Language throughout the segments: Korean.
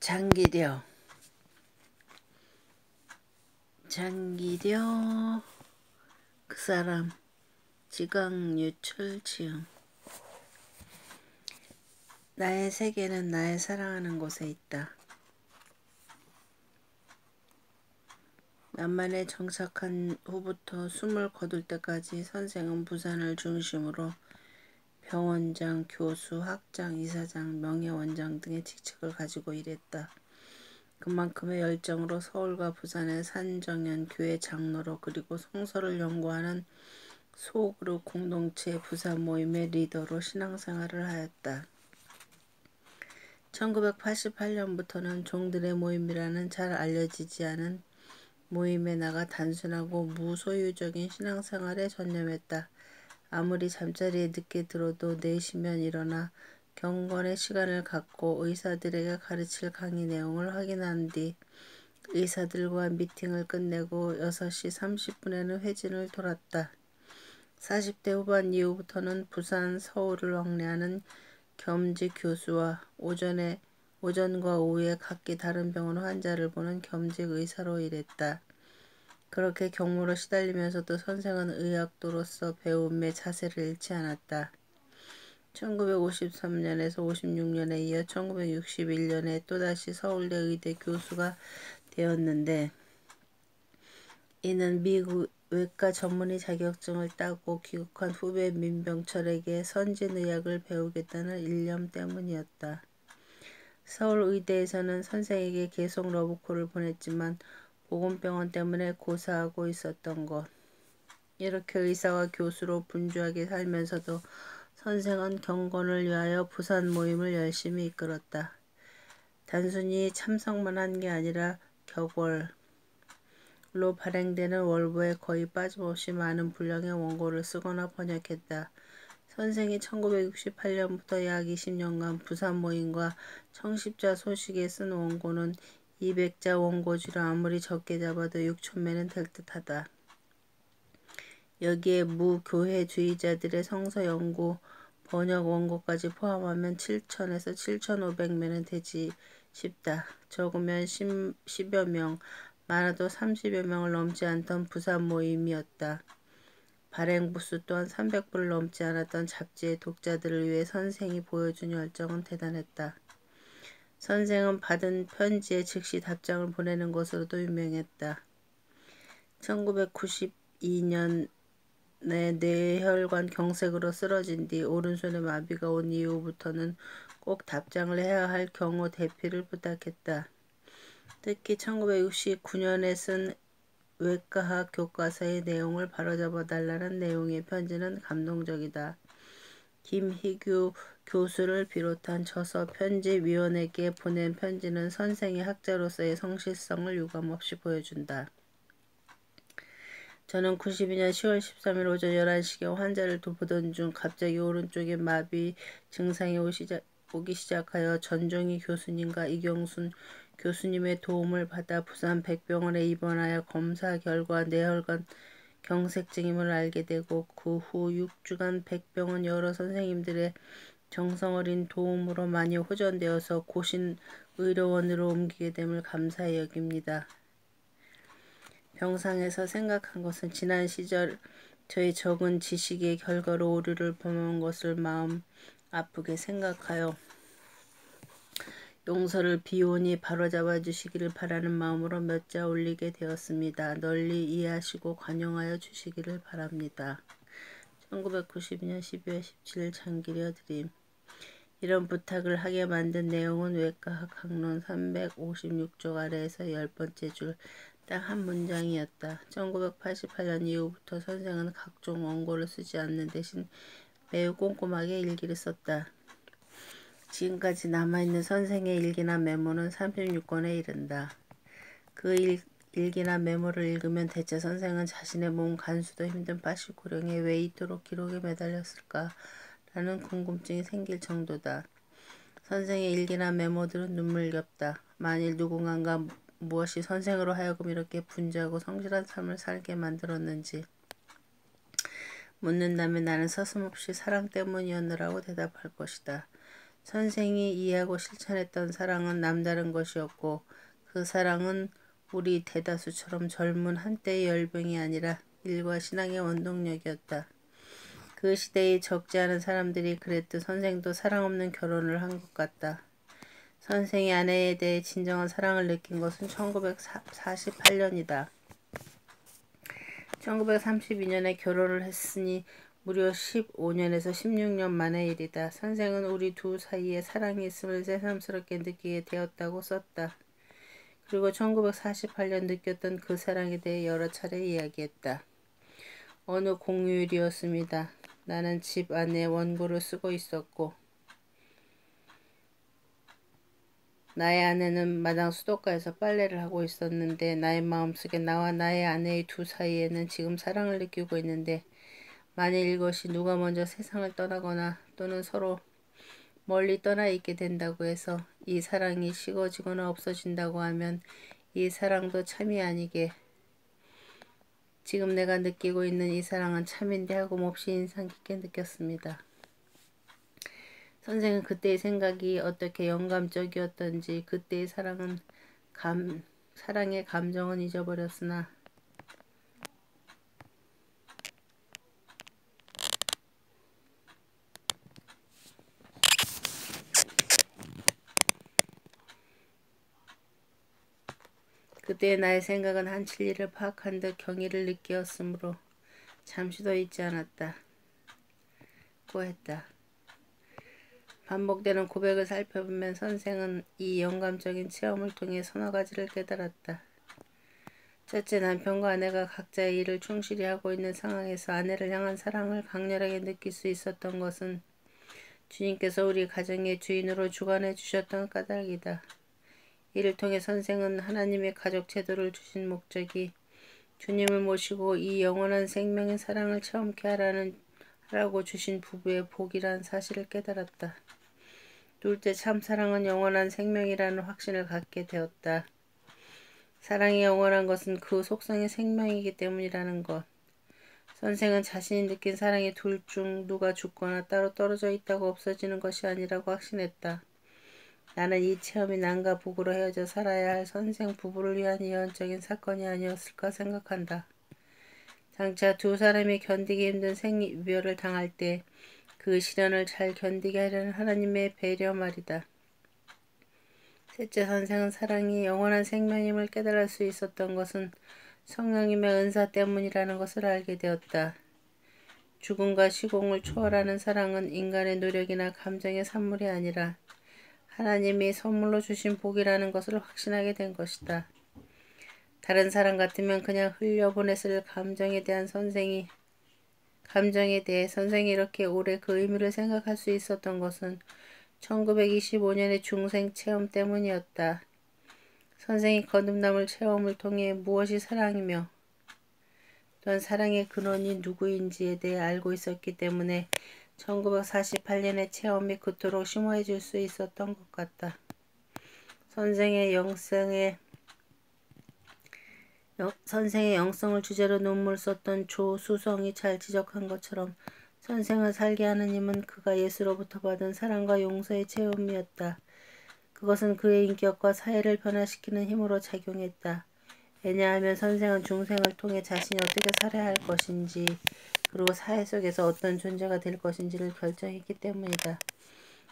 장기려 그 사람 지광유철지음. 나의 세계는 나의 사랑하는 곳에 있다. 남만에 정착한 후부터 숨을 거둘 때까지 선생은 부산을 중심으로 병원장, 교수, 학장, 이사장, 명예원장 등의 직책을 가지고 일했다. 그만큼의 열정으로 서울과 부산의 산정연 교회 장로로 그리고 성서를 연구하는 소그룹 공동체 부산 모임의 리더로 신앙생활을 하였다. 1988년부터는 종들의 모임이라는 잘 알려지지 않은 모임에 나가 단순하고 무소유적인 신앙생활에 전념했다. 아무리 잠자리에 늦게 들어도 4시면 일어나 경건의 시간을 갖고 의사들에게 가르칠 강의 내용을 확인한 뒤 의사들과 미팅을 끝내고 6시 30분에는 회진을 돌았다. 40대 후반 이후부터는 부산, 서울을 왕래하는 겸직 교수와 오전과 오후에 각기 다른 병원 환자를 보는 겸직 의사로 일했다. 그렇게 경무로 시달리면서도 선생은 의학도로서 배움의 자세를 잃지 않았다. 1953년에서 56년에 이어 1961년에 또다시 서울대 의대 교수가 되었는데 이는 미국 외과 전문의 자격증을 따고 귀국한 후배 민병철에게 선진의학을 배우겠다는 일념 때문이었다. 서울의대에서는 선생에게 계속 러브콜을 보냈지만 보건병원 때문에 고사하고 있었던 것. 이렇게 의사와 교수로 분주하게 살면서도 선생은 경건을 위하여 부산 모임을 열심히 이끌었다. 단순히 참석만 한 게 아니라 격월로 발행되는 월보에 거의 빠짐없이 많은 분량의 원고를 쓰거나 번역했다. 선생이 1968년부터 약 20년간 부산 모임과 청십자 소식에 쓴 원고는 200자 원고지로 아무리 적게 잡아도 6,000매는 될 듯하다. 여기에 무교회주의자들의 성서 연구, 번역 원고까지 포함하면 7,000에서 7,500매는 되지 싶다. 적으면 10여 명, 많아도 30여 명을 넘지 않던 부산 모임이었다. 발행 부수 또한 300부를 넘지 않았던 잡지의 독자들을 위해 선생이 보여준 열정은 대단했다. 선생은 받은 편지에 즉시 답장을 보내는 것으로도 유명했다. 1992년에 뇌혈관 경색으로 쓰러진 뒤 오른손에 마비가 온 이후부터는 꼭 답장을 해야 할 경우 대피를 부탁했다. 특히 1969년에 쓴 외과학 교과서의 내용을 바로잡아 달라는 내용의 편지는 감동적이다. 김희규 교수를 비롯한 저서 편집위원에게 보낸 편지는 선생의 학자로서의 성실성을 유감없이 보여준다. 저는 92년 10월 13일 오전 11시경 환자를 보던 중 갑자기 오른쪽에 마비 증상이 오기 시작하여 전종희 교수님과 이경순 교수님의 도움을 받아 부산 백병원에 입원하여 검사 결과 뇌혈관 경색증임을 알게 되고 그 후 6주간 백병원 여러 선생님들의 정성어린 도움으로 많이 호전되어서 고신의료원으로 옮기게 됨을 감사히 여깁니다. 병상에서 생각한 것은 지난 시절 저의 적은 지식의 결과로 오류를 범한 것을 마음 아프게 생각하여 용서를 비온히 바로잡아 주시기를 바라는 마음으로 몇 자 올리게 되었습니다. 널리 이해하시고 관용하여 주시기를 바랍니다. 1992년 12월 17일 장기려 드림. 이런 부탁을 하게 만든 내용은 외과학 학론 356쪽 아래에서 10번째 줄 딱 한 문장이었다. 1988년 이후부터 선생은 각종 원고를 쓰지 않는 대신 매우 꼼꼼하게 일기를 썼다. 지금까지 남아있는 선생의 일기나 메모는 36권에 이른다. 그 일기나 메모를 읽으면 대체 선생은 자신의 몸 간수도 힘든 89령에 왜 이토록 기록에 매달렸을까? 라는 궁금증이 생길 정도다. 선생의 일기나 메모들은 눈물겹다. 만일 누군가가 무엇이 선생으로 하여금 이렇게 분주하고 성실한 삶을 살게 만들었는지 묻는다면 나는 서슴없이 사랑 때문이었느라고 대답할 것이다. 선생이 이해하고 실천했던 사랑은 남다른 것이었고 그 사랑은 우리 대다수처럼 젊은 한때의 열병이 아니라 일과 신앙의 원동력이었다. 그 시대의 적지 않은 사람들이 그랬듯 선생도 사랑 없는 결혼을 한 것 같다. 선생이 아내에 대해 진정한 사랑을 느낀 것은 1948년이다. 1932년에 결혼을 했으니 무려 15년에서 16년 만의 일이다. 선생은 우리 두 사이에 사랑이 있음을 새삼스럽게 느끼게 되었다고 썼다. 그리고 1948년 느꼈던 그 사랑에 대해 여러 차례 이야기했다. 어느 공휴일이었습니다. 나는 집 안에 원고를 쓰고 있었고 나의 아내는 마당 수도가에서 빨래를 하고 있었는데 나의 마음속에 나와 나의 아내의 두 사이에는 지금 사랑을 느끼고 있는데 만일 이것이 누가 먼저 세상을 떠나거나 또는 서로 멀리 떠나 있게 된다고 해서 이 사랑이 식어지거나 없어진다고 하면 이 사랑도 참이 아니게 지금 내가 느끼고 있는 이 사랑은 참인데 하고 몹시 인상 깊게 느꼈습니다. 선생은 그때의 생각이 어떻게 영감적이었던지 그때의 사랑의 감정은 잊어버렸으나 그때의 나의 생각은 한 진리를 파악한 듯 경의를 느끼었으므로 잠시도 잊지 않았다. 고 했다. 반복되는 고백을 살펴보면 선생은 이 영감적인 체험을 통해 서너 가지를 깨달았다. 첫째, 남편과 아내가 각자의 일을 충실히 하고 있는 상황에서 아내를 향한 사랑을 강렬하게 느낄 수 있었던 것은 주님께서 우리 가정의 주인으로 주관해 주셨던 까닭이다. 이를 통해 선생은 하나님의 가족 제도를 주신 목적이 주님을 모시고 이 영원한 생명의 사랑을 체험케 하라고 주신 부부의 복이란 사실을 깨달았다. 둘째, 참사랑은 영원한 생명이라는 확신을 갖게 되었다. 사랑이 영원한 것은 그 속성이 생명이기 때문이라는 것. 선생은 자신이 느낀 사랑이 둘 중 누가 죽거나 따로 떨어져 있다고 없어지는 것이 아니라고 확신했다. 나는 이 체험이 남과 북으로 헤어져 살아야 할 선생 부부를 위한 예언적인 사건이 아니었을까 생각한다. 장차 두 사람이 견디기 힘든 생이별을 당할 때 그 시련을 잘 견디게 하려는 하나님의 배려 말이다. 셋째, 선생은 사랑이 영원한 생명임을 깨달을 수 있었던 것은 성령님의 은사 때문이라는 것을 알게 되었다. 죽음과 시공을 초월하는 사랑은 인간의 노력이나 감정의 산물이 아니라 하나님이 선물로 주신 복이라는 것을 확신하게 된 것이다. 다른 사람 같으면 그냥 흘려보냈을 감정에 대해 선생이 이렇게 오래 그 의미를 생각할 수 있었던 것은 1925년의 중생 체험 때문이었다. 선생이 거듭남을 체험을 통해 무엇이 사랑이며 또한 사랑의 근원이 누구인지에 대해 알고 있었기 때문에 1948년의 체험이 그토록 심오해질 수 있었던 것 같다. 선생의 영성을 주제로 논문을 썼던 조수성이 잘 지적한 것처럼 선생을 살게 하는 힘은 그가 예수로부터 받은 사랑과 용서의 체험이었다. 그것은 그의 인격과 사회를 변화시키는 힘으로 작용했다. 왜냐하면 선생은 중생을 통해 자신이 어떻게 살아야 할 것인지 그리고 사회 속에서 어떤 존재가 될 것인지를 결정했기 때문이다.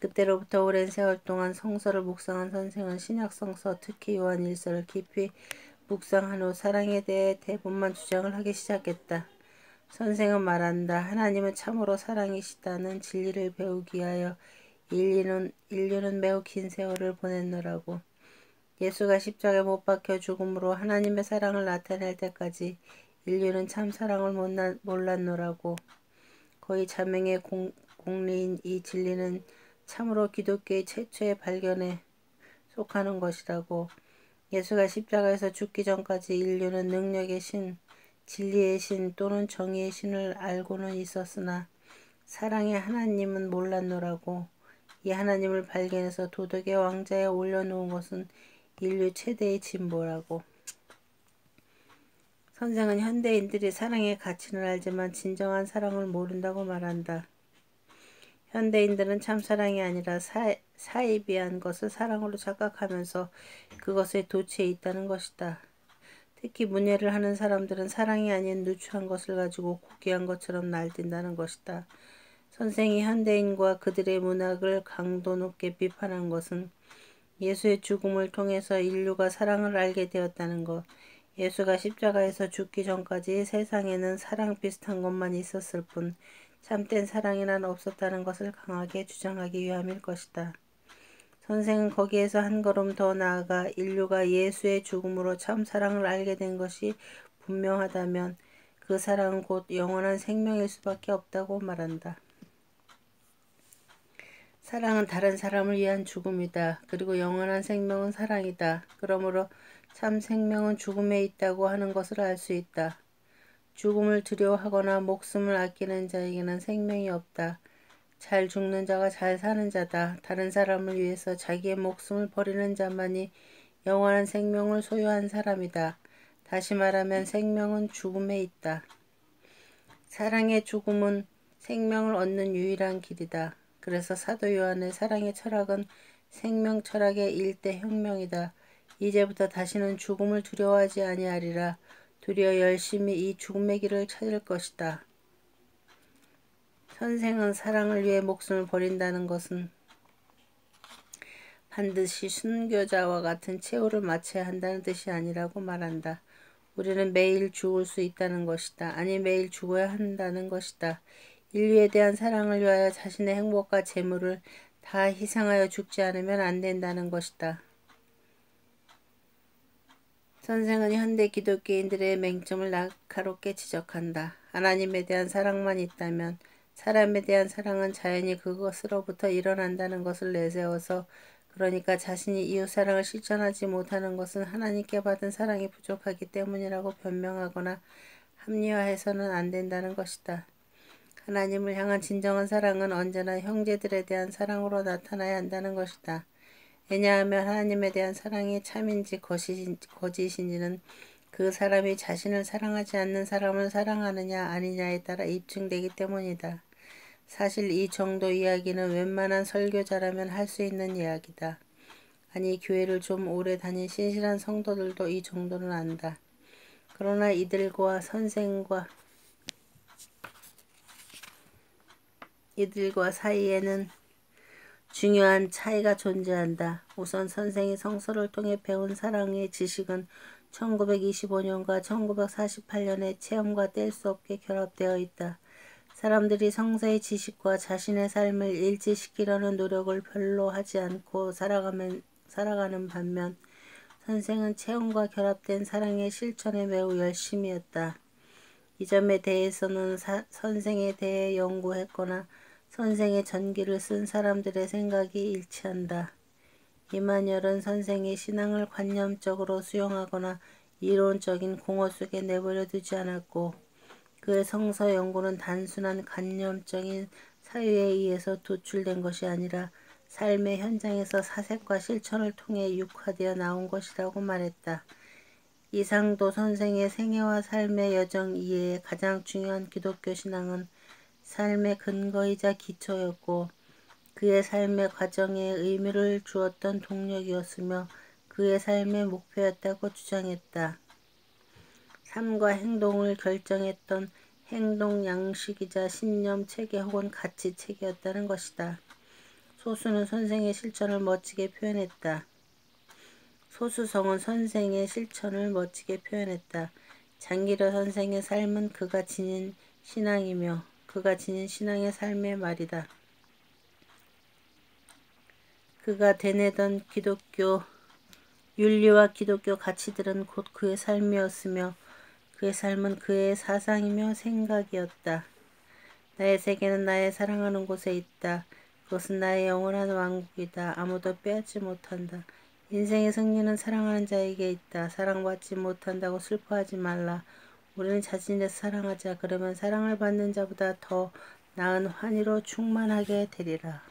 그때로부터 오랜 세월 동안 성서를 묵상한 선생은 신약 성서, 특히 요한 1서를 깊이 묵상한 후 사랑에 대해 대본만 주장을 하기 시작했다. 선생은 말한다. 하나님은 참으로 사랑이시다는 진리를 배우기 위하여 인류는 매우 긴 세월을 보냈노라고. 예수가 십자가에 못 박혀 죽음으로 하나님의 사랑을 나타낼 때까지 인류는 참 사랑을 몰랐노라고. 거의 자명의 공리인 이 진리는 참으로 기독교의 최초의 발견에 속하는 것이라고. 예수가 십자가에서 죽기 전까지 인류는 능력의 신, 진리의 신 또는 정의의 신을 알고는 있었으나 사랑의 하나님은 몰랐노라고. 이 하나님을 발견해서 도덕의 왕자에 올려놓은 것은 인류 최대의 진보라고. 선생은 현대인들이 사랑의 가치는 알지만 진정한 사랑을 모른다고 말한다. 현대인들은 참사랑이 아니라 사이비한 것을 사랑으로 착각하면서 그것에 도취해 있다는 것이다. 특히 문예를 하는 사람들은 사랑이 아닌 누추한 것을 가지고 고귀한 것처럼 날뛴다는 것이다. 선생이 현대인과 그들의 문학을 강도 높게 비판한 것은 예수의 죽음을 통해서 인류가 사랑을 알게 되었다는 것, 예수가 십자가에서 죽기 전까지 세상에는 사랑 비슷한 것만 있었을 뿐 참된 사랑이란 없었다는 것을 강하게 주장하기 위함일 것이다. 선생은 거기에서 한 걸음 더 나아가 인류가 예수의 죽음으로 참 사랑을 알게 된 것이 분명하다면 그 사랑은 곧 영원한 생명일 수밖에 없다고 말한다. 사랑은 다른 사람을 위한 죽음이다. 그리고 영원한 생명은 사랑이다. 그러므로 참 생명은 죽음에 있다고 하는 것을 알 수 있다. 죽음을 두려워하거나 목숨을 아끼는 자에게는 생명이 없다. 잘 죽는 자가 잘 사는 자다. 다른 사람을 위해서 자기의 목숨을 버리는 자만이 영원한 생명을 소유한 사람이다. 다시 말하면 생명은 죽음에 있다. 사랑의 죽음은 생명을 얻는 유일한 길이다. 그래서 사도 요한의 사랑의 철학은 생명 철학의 일대 혁명이다. 이제부터 다시는 죽음을 두려워하지 아니하리라. 도리어 열심히 이 죽음의 길을 찾을 것이다. 선생은 사랑을 위해 목숨을 버린다는 것은 반드시 순교자와 같은 최후를 맞춰야 한다는 뜻이 아니라고 말한다. 우리는 매일 죽을 수 있다는 것이다. 아니 매일 죽어야 한다는 것이다. 인류에 대한 사랑을 위하여 자신의 행복과 재물을 다 희생하여 죽지 않으면 안 된다는 것이다. 선생은 현대 기독교인들의 맹점을 날카롭게 지적한다. 하나님에 대한 사랑만 있다면 사람에 대한 사랑은 자연히 그것으로부터 일어난다는 것을 내세워서 그러니까 자신이 이웃사랑을 실천하지 못하는 것은 하나님께 받은 사랑이 부족하기 때문이라고 변명하거나 합리화해서는 안 된다는 것이다. 하나님을 향한 진정한 사랑은 언제나 형제들에 대한 사랑으로 나타나야 한다는 것이다. 왜냐하면 하나님에 대한 사랑이 참인지 거짓인지는 그 사람이 자신을 사랑하지 않는 사람을 사랑하느냐 아니냐에 따라 입증되기 때문이다. 사실 이 정도 이야기는 웬만한 설교자라면 할 수 있는 이야기다. 아니 교회를 좀 오래 다닌 신실한 성도들도 이 정도는 안다. 그러나 이들과 사이에는 중요한 차이가 존재한다. 우선 선생이 성서를 통해 배운 사랑의 지식은 1925년과 1948년의 체험과 뗄 수 없게 결합되어 있다. 사람들이 성서의 지식과 자신의 삶을 일치시키려는 노력을 별로 하지 않고 살아가는 반면 선생은 체험과 결합된 사랑의 실천에 매우 열심이었다. 이 점에 대해서는 선생에 대해 연구했거나 선생의 전기를 쓴 사람들의 생각이 일치한다. 이만열은 선생의 신앙을 관념적으로 수용하거나 이론적인 공허 속에 내버려 두지 않았고 그의 성서 연구는 단순한 관념적인 사유에 의해서 도출된 것이 아니라 삶의 현장에서 사색과 실천을 통해 육화되어 나온 것이라고 말했다. 이상도 선생의 생애와 삶의 여정 이해에 가장 중요한 기독교 신앙은 삶의 근거이자 기초였고 그의 삶의 과정에 의미를 주었던 동력이었으며 그의 삶의 목표였다고 주장했다. 삶과 행동을 결정했던 행동 양식이자 신념 체계 혹은 가치 체계였다는 것이다. 소수는 선생의 실천을 멋지게 표현했다. 소수성은 선생의 실천을 멋지게 표현했다. 장기려 선생의 삶은 그가 지닌 신앙이며 그가 지닌 신앙의 삶의 말이다. 그가 되뇌던 기독교 윤리와 기독교 가치들은 곧 그의 삶이었으며 그의 삶은 그의 사상이며 생각이었다. 나의 세계는 나의 사랑하는 곳에 있다. 그것은 나의 영원한 왕국이다. 아무도 빼앗지 못한다. 인생의 승리는 사랑하는 자에게 있다. 사랑받지 못한다고 슬퍼하지 말라. 우리는 자신을 사랑하자. 그러면 사랑을 받는 자보다 더 나은 환희로 충만하게 되리라.